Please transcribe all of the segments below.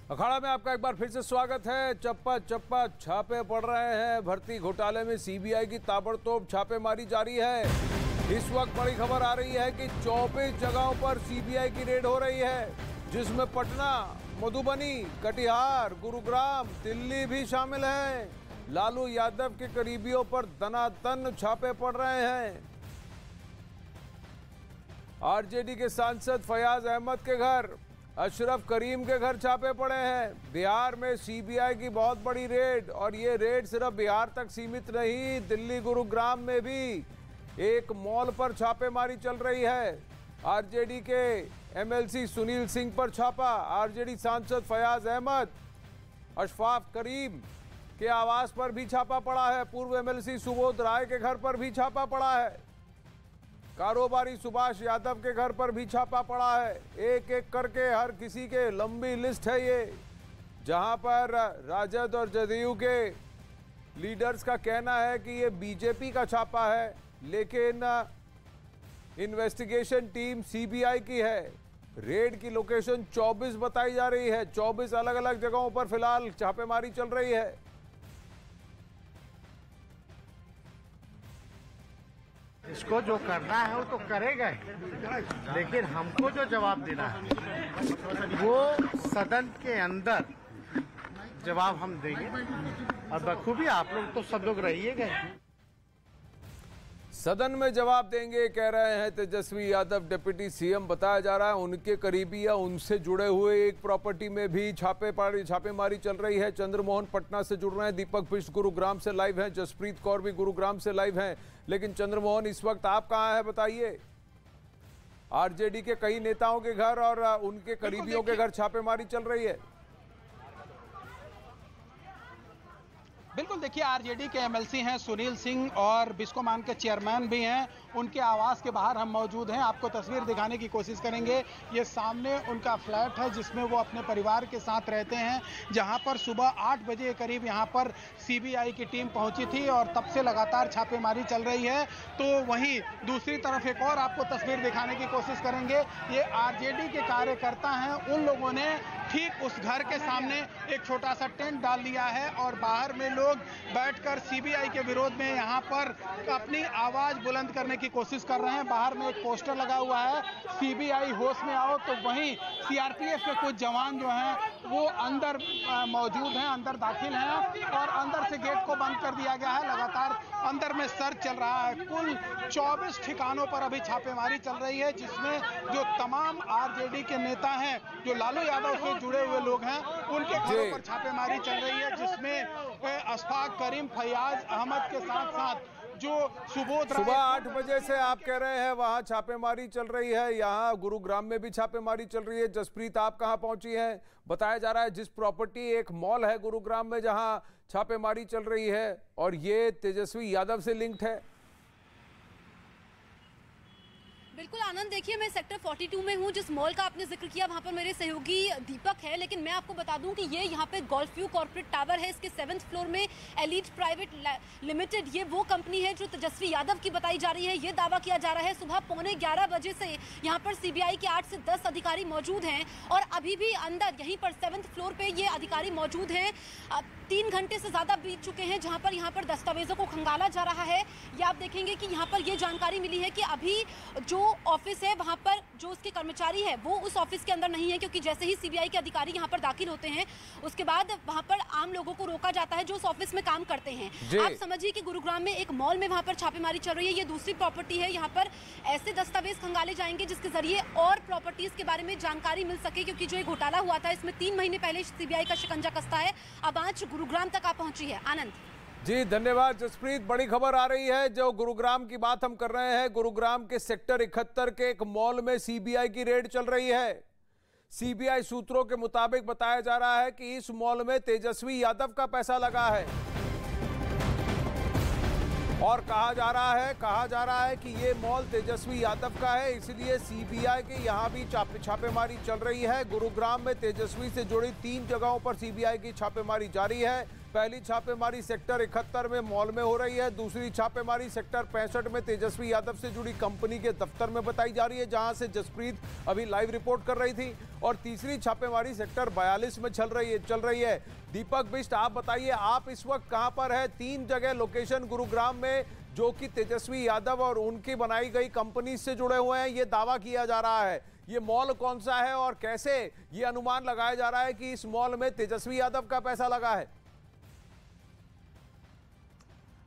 अखाड़ा में आपका एक बार फिर से स्वागत है। चप्पा चप्पा छापे पड़ रहे हैं। भर्ती घोटाले में सीबीआई की ताबड़तोड़ छापेमारी जारी है। इस वक्त बड़ी खबर आ रही है कि 24 जगहों पर सीबीआई की रेड हो रही है, जिसमें पटना, मधुबनी, कटिहार, गुरुग्राम, दिल्ली भी शामिल हैं। लालू यादव के करीबियों पर दनादन छापे पड़ रहे हैं। आरजेडी के सांसद फयाज अहमद के घर, अशरफ करीम के घर छापे पड़े हैं। बिहार में सीबीआई की बहुत बड़ी रेड, और ये रेड सिर्फ बिहार तक सीमित नहीं, दिल्ली गुरुग्राम में भी एक मॉल पर छापेमारी चल रही है। आरजेडी के एमएलसी सुनील सिंह पर छापा, आरजेडी सांसद फयाज अहमद, अशफाक करीम के आवास पर भी छापा पड़ा है। पूर्व एमएलसी सुबोध राय के घर पर भी छापा पड़ा है। कारोबारी सुभाष यादव के घर पर भी छापा पड़ा है। एक एक करके हर किसी के लंबी लिस्ट है ये, जहां पर राजद और जदयू के लीडर्स का कहना है कि ये बीजेपी का छापा है, लेकिन इन्वेस्टिगेशन टीम सीबीआई की है। रेड की लोकेशन 24 बताई जा रही है। 24 अलग अलग जगहों पर फिलहाल छापेमारी चल रही है। इसको जो करना है वो तो करेगा ही, लेकिन हमको जो जवाब देना है वो सदन के अंदर जवाब हम देंगे। और बखूबी आप लोग तो सब लोग रहिएगा। सदन में जवाब देंगे कह रहे हैं तेजस्वी यादव। डिप्टी सीएम बताया जा रहा है, उनके करीबी या उनसे जुड़े हुए एक प्रॉपर्टी में भी छापेमारी चल रही है। चंद्रमोहन पटना से जुड़ रहे हैं, दीपक बिष्ट गुरुग्राम से लाइव हैं, जसप्रीत कौर भी गुरुग्राम से लाइव हैं। लेकिन चंद्रमोहन, इस वक्त आप कहां हैं बताइए? आरजेडी के कई नेताओं के घर और उनके करीबियों के घर छापेमारी चल रही है। बिल्कुल, देखिए आरजेडी के एमएलसी हैं सुनील सिंह और बिस्कोमान के चेयरमैन भी हैं। उनके आवास के बाहर हम मौजूद हैं, आपको तस्वीर दिखाने की कोशिश करेंगे। ये सामने उनका फ्लैट है जिसमें वो अपने परिवार के साथ रहते हैं, जहां पर सुबह 8 बजे के करीब यहां पर सीबीआई की टीम पहुंची थी और तब से लगातार छापेमारी चल रही है। तो वहीं दूसरी तरफ एक और आपको तस्वीर दिखाने की कोशिश करेंगे। ये आरजेडी के कार्यकर्ता हैं, उन लोगों ने ठीक उस घर के सामने एक छोटा सा टेंट डाल दिया है और बाहर में लोग बैठकर सीबीआई के विरोध में यहां पर अपनी आवाज बुलंद करने की कोशिश कर रहे हैं। बाहर में एक पोस्टर लगा हुआ है, सीबीआई होश में आओ। तो वहीं सीआरपीएफ के कुछ जवान जो हैं वो अंदर मौजूद हैं, अंदर दाखिल हैं और अंदर से गेट को बंद कर दिया गया है। लगातार अंदर में सर्च चल रहा है। कुल 24 ठिकानों पर अभी छापेमारी चल रही है, जिसमें जो तमाम आरजेडी के नेता हैं, जो लालू यादव से जुड़े हुए लोग हैं, उनके घरों पर छापेमारी चल रही है, जिसमें अशफाक करीम, फयाज अहमद के साथ साथ जो सुबह 8 बजे से आप कह रहे हैं वहां छापेमारी चल रही है। यहाँ गुरुग्राम में भी छापेमारी चल रही है। जसप्रीत, आप कहां पहुंची हैं? बताया जा रहा है जिस प्रॉपर्टी, एक मॉल है गुरुग्राम में जहां छापेमारी चल रही है, और ये तेजस्वी यादव से लिंक्ड है। बिल्कुल आनंद, देखिए मैं सेक्टर 42 में हूँ। जिस मॉल का आपने जिक्र किया वहाँ पर मेरे सहयोगी दीपक है, लेकिन मैं आपको बता दूं कि ये यहाँ पे गोल्फ व्यू कॉर्पोरेट टावर है। इसके 7th फ्लोर में एलीट प्राइवेट लिमिटेड, ये वो कंपनी है जो तेजस्वी यादव की बताई जा रही है। ये दावा किया जा रहा है सुबह 11:15 बजे से यहाँ पर सीबीआई के 8 से 10 अधिकारी मौजूद हैं और अभी भी अंदर यहीं पर 7th फ्लोर पे ये अधिकारी मौजूद हैं। 3 घंटे से ज्यादा बीत चुके हैं जहां पर यहाँ पर दस्तावेजों को खंगाला जा रहा है। ये आप देखेंगे कि यहाँ पर ये जानकारी मिली है कि अभी जो ऑफिस है वहां पर जो उसके कर्मचारी है वो उस ऑफिस के अंदर नहीं है, क्योंकि जैसे ही सीबीआई के अधिकारी यहाँ पर दाखिल होते हैं उसके बाद वहां पर आम लोगों को रोका जाता है जो उस ऑफिस में काम करते हैं। आप समझिए कि गुरुग्राम में एक मॉल में वहां पर छापेमारी चल रही है। ये दूसरी प्रॉपर्टी है, यहाँ पर ऐसे दस्तावेज खंगाले जाएंगे जिसके जरिए और प्रॉपर्टीज के बारे में जानकारी मिल सके, क्योंकि जो घोटाला हुआ था इसमें 3 महीने पहले सीबीआई का शिकंजा कसता है। अब आज गुरुग्राम तक आ पहुंची है। आनंद जी धन्यवाद जसप्रीत। बड़ी खबर आ रही है, जो गुरुग्राम की बात हम कर रहे हैं। गुरुग्राम के सेक्टर 71 के एक मॉल में सीबीआई की रेड चल रही है। सीबीआई सूत्रों के मुताबिक बताया जा रहा है कि इस मॉल में तेजस्वी यादव का पैसा लगा है और कहा जा रहा है कि ये मॉल तेजस्वी यादव का है, इसलिए सीबीआई के यहां भी छापेमारी चल रही है। गुरुग्राम में तेजस्वी से जुड़ी 3 जगहों पर सीबीआई की छापेमारी जारी है। पहली छापेमारी सेक्टर 71 में मॉल में हो रही है, दूसरी छापेमारी सेक्टर 65 में तेजस्वी यादव से जुड़ी कंपनी के दफ्तर में बताई जा रही है, जहां से जसप्रीत अभी लाइव रिपोर्ट कर रही थी, और तीसरी छापेमारी सेक्टर 42 में चल रही है। दीपक बिष्ट, आप बताइए, आप इस वक्त कहां पर है? 3 जगह लोकेशन गुरुग्राम में जो कि तेजस्वी यादव और उनकी बनाई गई कंपनी से जुड़े हुए हैं, ये दावा किया जा रहा है। ये मॉल कौन सा है और कैसे ये अनुमान लगाया जा रहा है कि इस मॉल में तेजस्वी यादव का पैसा लगा है?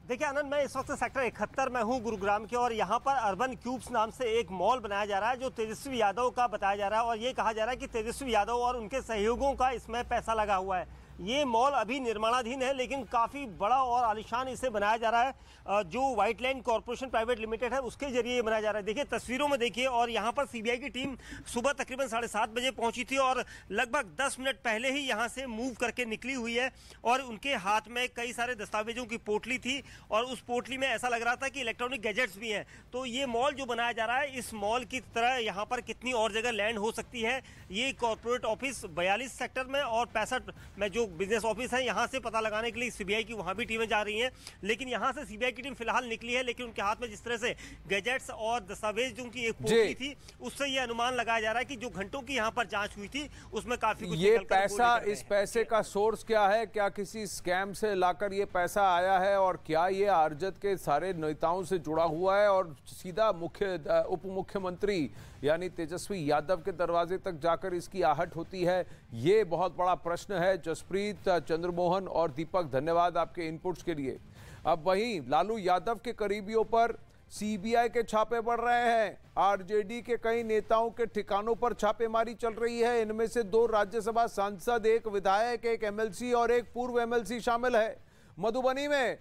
देखिए आनंद, मैं इस वक्त सेक्टर 71 में हूं गुरुग्राम के, और यहां पर अर्बन क्यूब्स नाम से एक मॉल बनाया जा रहा है जो तेजस्वी यादव का बताया जा रहा है, और ये कहा जा रहा है कि तेजस्वी यादव और उनके सहयोगियों का इसमें पैसा लगा हुआ है। ये मॉल अभी निर्माणाधीन है, लेकिन काफ़ी बड़ा और आलिशान इसे बनाया जा रहा है। जो white line corporation private limited है उसके जरिए ये बनाया जा रहा है। देखिए तस्वीरों में देखिए, और यहाँ पर सीबीआई की टीम सुबह तकरीबन 7:30 बजे पहुंची थी, और लगभग 10 मिनट पहले ही यहाँ से मूव करके निकली हुई है, और उनके हाथ में कई सारे दस्तावेजों की पोटली थी, और उस पोटली में ऐसा लग रहा था कि इलेक्ट्रॉनिक गैजेट्स भी हैं। तो ये मॉल जो बनाया जा रहा है, इस मॉल की तरह यहाँ पर कितनी और जगह लैंड हो सकती है, ये कॉर्पोरेट ऑफिस 42 सेक्टर में और 65 में जो बिजनेस ऑफिस है, यहाँ से पता लगाने के लिए सीबीआई की वहाँ भी टीमें जा रही हैं। लेकिन यहाँ से सीबीआई की टीम फिलहाल निकली है, लेकिन उनके हाथ में जिस तरह से गैजेट्स और दस्तावेजों की एक पोटली थी, उससे ये अनुमान लगाया जा रहा है कि जो घंटों की यहाँ पर जांच हुई थी उसमें काफी कुछ ये पैसा, इस पैसे का सोर्स क्या है? क्या किसी स्कैम से लाकर ये पैसा आया है, और क्या ये आरजेडी के सारे नेताओं से जुड़ा हुआ है और सीधा उप मुख्यमंत्री यानी तेजस्वी यादव के दरवाजे तक जाकर इसकी आहट होती है? ये बहुत बड़ा प्रश्न है। जसप्रीत, चंद्रमोहन और दीपक, धन्यवाद आपके इनपुट्स के लिए। अब वहीं लालू यादव के करीबियों पर सीबीआई के छापे पड़ रहे हैं। आरजेडी के कई नेताओं के ठिकानों पर छापेमारी चल रही है। इनमें से 2 राज्यसभा सांसद, 1 विधायक, 1 एमएलसी और 1 पूर्व एमएलसी शामिल है। मधुबनी में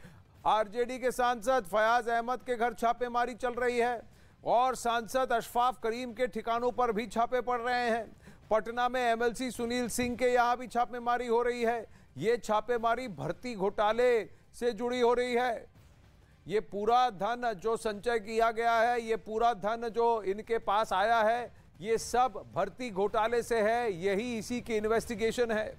आरजेडी के सांसद फयाज अहमद के घर छापेमारी चल रही है, और सांसद अशफाक करीम के ठिकानों पर भी छापे पड़ रहे हैं। पटना में एमएलसी सुनील सिंह के यहां भी छापेमारी हो रही है। ये छापेमारी भर्ती घोटाले से जुड़ी हो रही है। ये पूरा धन जो संचय किया गया है, ये पूरा धन जो इनके पास आया है, ये सब भर्ती घोटाले से है। यही इसी की इन्वेस्टिगेशन है।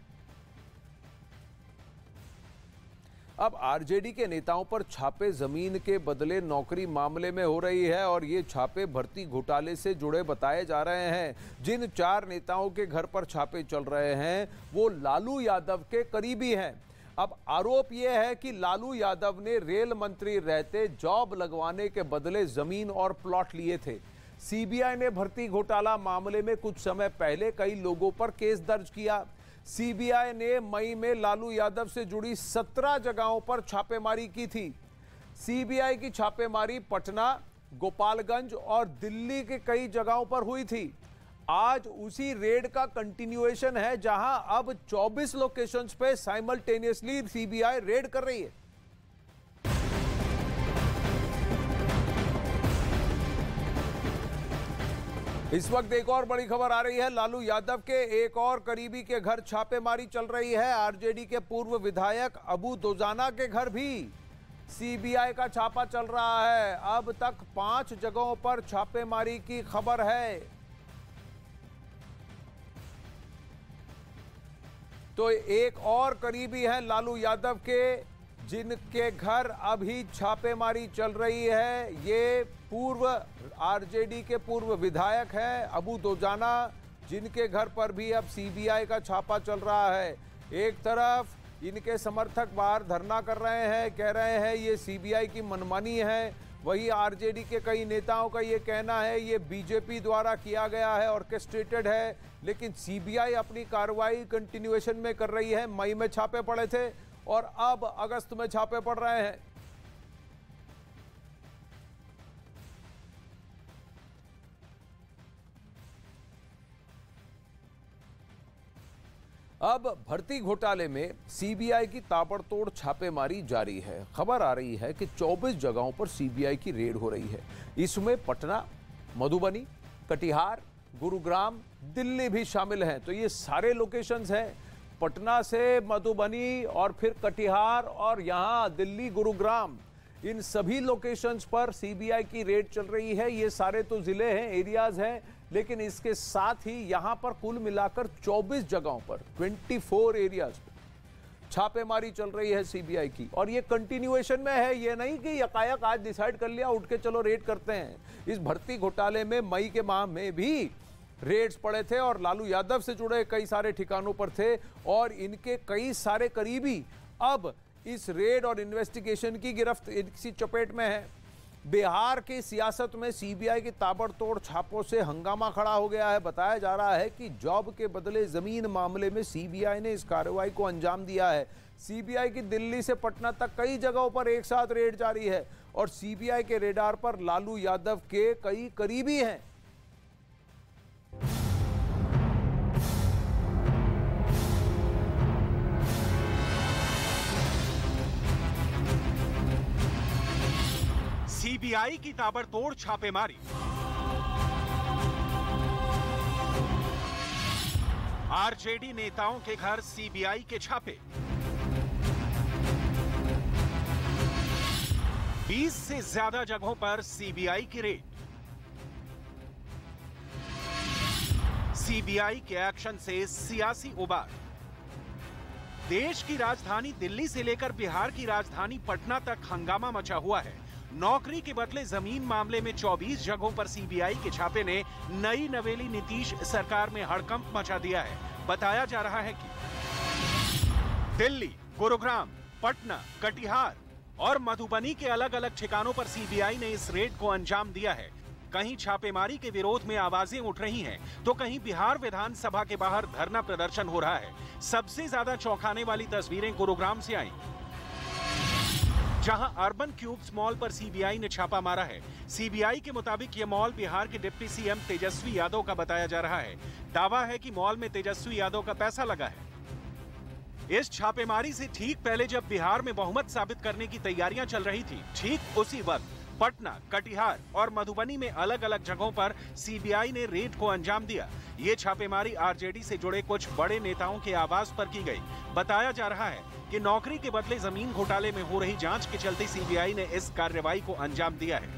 अब आरजेडी के नेताओं पर छापे जमीन के बदले नौकरी मामले में हो रही है, और ये छापे भर्ती घोटाले से जुड़े बताए जा रहे हैं। जिन 4 नेताओं के घर पर छापे चल रहे हैं वो लालू यादव के करीबी हैं। अब आरोप यह है कि लालू यादव ने रेल मंत्री रहते जॉब लगवाने के बदले जमीन और प्लॉट लिए थे। सीबीआई ने भर्ती घोटाला मामले में कुछ समय पहले कई लोगों पर केस दर्ज किया। सीबीआई ने मई में लालू यादव से जुड़ी 17 जगहों पर छापेमारी की थी। सीबीआई की छापेमारी पटना, गोपालगंज और दिल्ली के कई जगहों पर हुई थी। आज उसी रेड का कंटिन्यूएशन है, जहां अब 24 लोकेशंस पे साइमल्टेनियसली सीबीआई रेड कर रही है। इस वक्त एक और बड़ी खबर आ रही है। लालू यादव के एक और करीबी के घर छापेमारी चल रही है। आरजेडी के पूर्व विधायक अबू दोजाना के घर भी सीबीआई का छापा चल रहा है। अब तक 5 जगहों पर छापेमारी की खबर है। तो एक और करीबी हैं लालू यादव के, जिनके घर अभी छापेमारी चल रही है। ये पूर्व आरजेडी के पूर्व विधायक हैं अबू दोजाना, जिनके घर पर भी अब सीबीआई का छापा चल रहा है। एक तरफ इनके समर्थक बाहर धरना कर रहे हैं, कह रहे हैं ये सीबीआई की मनमानी है। वही आरजेडी के कई नेताओं का ये कहना है ये बीजेपी द्वारा किया गया है, ऑर्केस्ट्रेटेड है। लेकिन सीबीआई अपनी कार्रवाई कंटिन्यूएशन में कर रही है। मई में छापे पड़े थे और अब अगस्त में छापे पड़ रहे हैं। अब भर्ती घोटाले में सीबीआई की ताबड़तोड़ छापेमारी जारी है। खबर आ रही है कि 24 जगहों पर सीबीआई की रेड हो रही है। इसमें पटना, मधुबनी, कटिहार, गुरुग्राम, दिल्ली भी शामिल हैं। तो ये सारे लोकेशंस हैं, पटना से मधुबनी और फिर कटिहार और यहाँ दिल्ली, गुरुग्राम, इन सभी लोकेशंस पर सीबीआई की रेड चल रही है। ये सारे तो जिले हैं, एरियाज हैं, लेकिन इसके साथ ही यहां पर कुल मिलाकर 24 जगहों पर 24 एरियाज छापेमारी चल रही है सीबीआई की, और ये कंटिन्यूएशन में है। ये नहीं कि यकायक आज डिसाइड कर लिया उठ के चलो रेड करते हैं। इस भर्ती घोटाले में मई के माह में भी रेड्स पड़े थे और लालू यादव से जुड़े कई सारे ठिकानों पर थे, और इनके कई सारे करीबी अब इस रेड और इन्वेस्टिगेशन की गिरफ्त इसी चपेट में है। बिहार की सियासत में सीबीआई की ताबड़तोड़ छापों से हंगामा खड़ा हो गया है। बताया जा रहा है कि जॉब के बदले जमीन मामले में सीबीआई ने इस कार्रवाई को अंजाम दिया है। सीबीआई की दिल्ली से पटना तक कई जगहों पर एक साथ रेड जारी है और सीबीआई के रेडार पर लालू यादव के कई करीबी हैं। सीबीआई की ताबड़तोड़ छापेमारी, आरजेडी नेताओं के घर सीबीआई के छापे, 20 से ज्यादा जगहों पर सीबीआई की रेड। सीबीआई के एक्शन से सियासी उबार। देश की राजधानी दिल्ली से लेकर बिहार की राजधानी पटना तक हंगामा मचा हुआ है। नौकरी के बदले जमीन मामले में 24 जगहों पर सीबीआई के छापे ने नई नवेली नीतीश सरकार में हड़कंप मचा दिया है। बताया जा रहा है कि दिल्ली, गुरुग्राम, पटना, कटिहार और मधुबनी के अलग अलग ठिकानों पर सीबीआई ने इस रेड को अंजाम दिया है। कहीं छापेमारी के विरोध में आवाजें उठ रही हैं, तो कहीं बिहार विधानसभा के बाहर धरना प्रदर्शन हो रहा है। सबसे ज्यादा चौंकाने वाली तस्वीरें गुरुग्राम से आई, जहां अर्बन क्यूब्स मॉल पर सीबीआई ने छापा मारा है। सीबीआई के मुताबिक यह मॉल बिहार के डिप्टी सीएम तेजस्वी यादव का बताया जा रहा है। दावा है कि मॉल में तेजस्वी यादव का पैसा लगा है। इस छापेमारी से ठीक पहले जब बिहार में बहुमत साबित करने की तैयारियां चल रही थी, ठीक उसी वक्त पटना, कटिहार और मधुबनी में अलग अलग जगहों पर सीबीआई ने रेड को अंजाम दिया। ये छापेमारी आरजेडी से जुड़े कुछ बड़े नेताओं के आवास पर की गई। बताया जा रहा है कि नौकरी के बदले जमीन घोटाले में हो रही जांच के चलते सीबीआई ने इस कार्रवाई को अंजाम दिया है।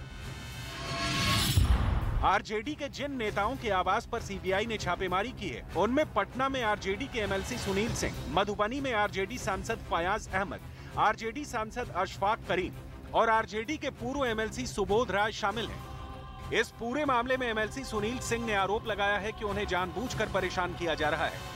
आरजेडी के जिन नेताओं के आवास पर सीबीआई ने छापेमारी की है, उनमें पटना में आरजेडी के एमएलसी सुनील सिंह, मधुबनी में आरजेडी सांसद फयाज अहमद, आरजेडी सांसद अशफाक करीम और आरजेडी के पूर्व एमएलसी सुबोध राय शामिल हैं। इस पूरे मामले में एमएलसी सुनील सिंह ने आरोप लगाया है कि उन्हें जानबूझकर परेशान किया जा रहा है।